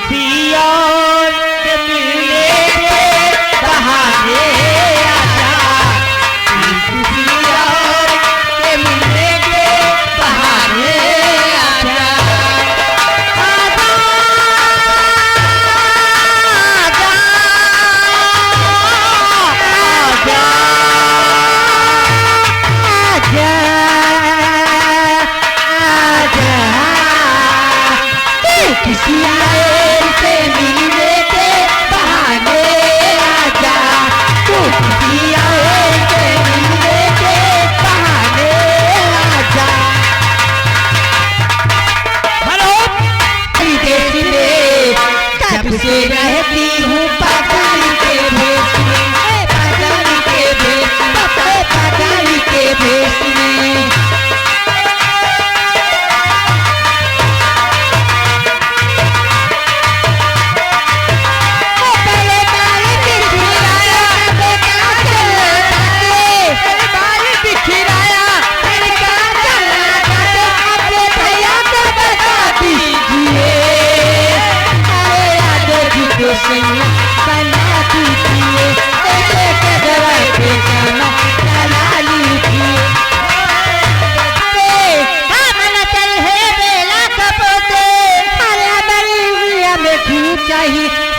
किसी और से मिलने के बहाने आजा, किसी और से मिलने के बहाने आजा। आजा किसी और से मिलने के बहाने आजा, तू किसी और से मिलने के बहाने आजा। हेलो विदेश में जब से रहती हूँ पागल के भेष में, पागल के भेष में, पागल के भेष में।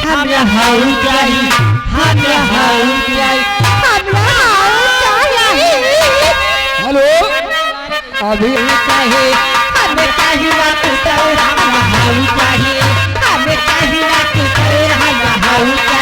हम रहाऊ चाहिए, हम रहाऊ चाहिए, हम रहाऊ चाहिए। हेलो अभी चाहिए हमें चाहिए ना तू हम रहाऊ चाहिए, हमें चाहिए ना तू हम रहाऊ।